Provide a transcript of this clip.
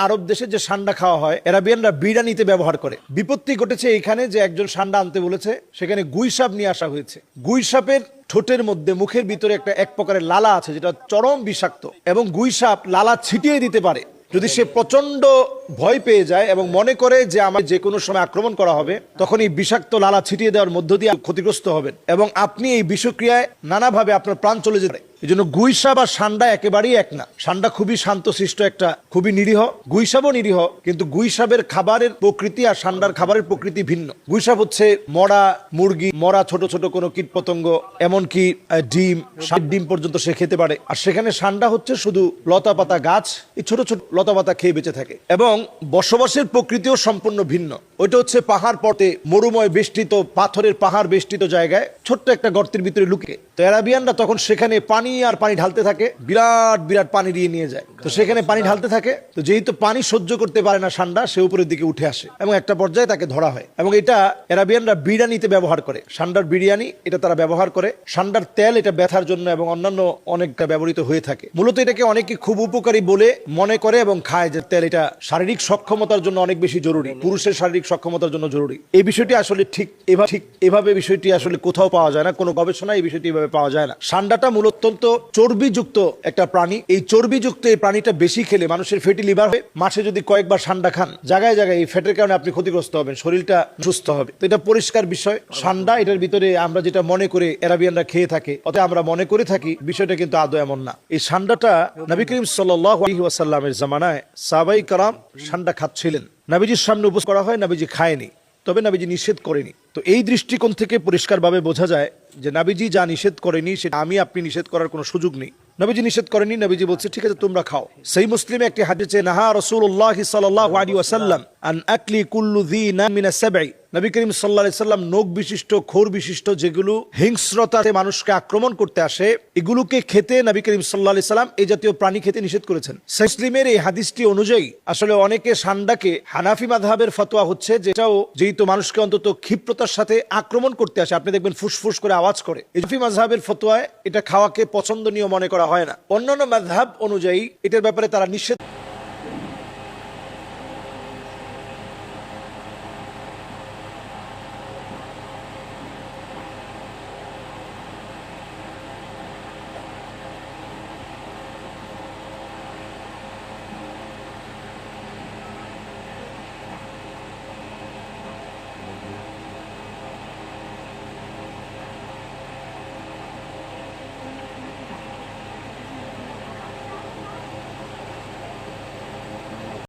আরব দেশে যে সান্ডা খাওয়া হয় আরাবিয়ানরা বিরিয়ানিতে ব্যবহার করে। বিপত্তি ঘটেছে এখানে যে একজন সান্ডা আনতে বলেছে, সেখানে গুই সাপ নিয়ে আসা হয়েছে। গুই সাপের ঠোঁটের মধ্যে মুখের ভিতরে এক প্রকারের লালা আছে যেটা চরম বিষাক্ত, এবং গুই সাপ লালা ছিটিয়ে দিতে পারে। যদি সে প্রচন্ড ভয় পেয়ে যায় এবং মনে করে যে আমার যে কোনো সময় আক্রমণ করা হবে, তখন এই বিষাক্ত লালা ছিটিয়ে দেওয়ার মধ্য দিয়ে ক্ষতিগ্রস্ত হবেন এবং আপনি এই বিষক্রিয়ায় নানাভাবে আপনার প্রাণ চলে যেতে পারে। এই জন্য গুই সাপ আর সান্ডা একেবারেই এক না। সান্ডা খুবই শান্তশিষ্ট, একটা খুবই নিরীহ। গুই সাপও নিরীহ, কিন্তু গুই সাপের খাবারের প্রকৃতি আর সান্ডার খাবারের প্রকৃতি ভিন্ন। গুই সাপ হচ্ছে মরা মুরগি, মরা ছোট ছোট কোনো কীট পতঙ্গ, এমনকি ডিম, ডিম পর্যন্ত সে খেতে পারে। আর সেখানে সান্ডা হচ্ছে শুধু লতা পাতা গাছ, এই ছোট ছোট লতা পাতা খেয়ে বেঁচে থাকে। এবং বসবাসের প্রকৃতিও সম্পূর্ণ ভিন্ন। ওইটা হচ্ছে পাহাড় পথে মরুময় বেষ্টিত, পাথরের পাহাড় বেষ্টিত জায়গায় ছোট্ট একটা গর্তের ভিতরে লুকিয়ে। তো আরাবিয়ানরা তখন সেখানে পানি আর পানি ঢালতে থাকে, বিরাট বিরাট পানি নিয়ে যায়। তো সেখানে পানি ঢালতে থাকে, তো যেহেতু পানি সহ্য করতে পারে না সান্ডা, সে উপরের দিকে উঠে আসে এবং একটা পর্যায়ে তাকে ধরা হয়। এবং এটা আরাবিয়ানরা বিরিয়ানিতে ব্যবহার করে। সান্ডার বিরিয়ানি এটা তারা ব্যবহার করে। সান্ডার তেল এটা ব্যথার জন্য এবং অন্যান্য অনেকটা ব্যবহৃত হয়ে থাকে। মূলত এটাকে অনেকে খুব উপকারী বলে মনে করে এবং খায়, যে তেল এটা শারীরিক সক্ষমতার জন্য অনেক বেশি জরুরি, পুরুষের শারীরিক সক্ষমতার জন্য জরুরি। এই বিষয়টি আসলে ঠিক এভাবে বিষয়টি আসলে কোথাও পাওয়া যায় না, কোনো গবেষণায় এই বিষয়টি এভাবে পাওয়া যায় না। সান্ডাটা মূলত চর্বিযুক্ত একটা প্রাণী। এই চর্বিযুক্ত এই প্রাণীটা বেশি খেলে মানুষের ফ্যাটি লিভার হয়। মাসে যদি কয়েকবার সান্ডা খান, জায়গায় জায়গায় এই ফ্যাটের কারণে আপনি ক্ষতিগ্রস্ত হবেন, শরীরটা সুস্থ হবে। তো এটা পরিষ্কার বিষয়। সান্ডা এটার ভিতরে আমরা যেটা মনে করে আরাবিয়ানরা খেয়ে থাকে, অতএব আমরা মনে করে থাকি, বিষয়টা কিন্তু আদৌ এমন না। এই সান্ডাটা নবী করিম সাল্লাল্লাহু আলাইহি ওয়াসাল্লামের জামানায় সাহাবায়ে কেরাম সান্ডা খাচ্ছিলেন। নবীজির সামনে উপস্থিত করা হয়, নবীজি খায়নি, তবে নবীজি নিষেধ করেনি। তো এই দৃষ্টিকোণ থেকে পরিষ্কারভাবে বোঝা যায় যে নবীজি যা নিষেধ করেনি সেটা আমি আপনি নিষেধ করার কোনো সুযোগ নেই। নবীজি নিষেধ করেনি, নবীজি বলছে ঠিক আছে তোমরা খাও। সেই মুসলিমে একটি হাদিসে নাহা রাসূলুল্লাহ সাল্লাল্লাহু আলাইহি ওয়াসাল্লাম আন আকলি কুল্লু যী নাম মিনাস সাবঈ। নবী করিম সাল্লাল্লাহু আলাইহি ওয়াসাল্লাম নখ বিশিষ্ট, খোর বিশিষ্ট যেগুলো হিংস্রতাতে মানুষকে আক্রমণ করতে আসে, এগুলোকে খেতে নবী করিম সাল্লাল্লাহু আলাইহি ওয়াসাল্লাম এই জাতীয় প্রাণী খেতে নিষেধ করেছেন। মুসলিমের এই হাদিসটি অনুযায়ী আসলে অনেকে সান্ডাকে, হানাফি মাযহাবের ফতোয়া হচ্ছে যেটাও যেহেতু মানুষকে অন্তত ক্ষিপ্রতার সাথে আক্রমণ করতে আসে, আপনি দেখবেন ফুসফুস করে আওয়াজ করে, হানাফি মাযহাবের ফতোয়ায় এটা খাওয়াকে পছন্দনীয় মনে করা হয় না। অন্যান্য মাযহাব অনুযায়ী এটার ব্যাপারে তারা নিষেধ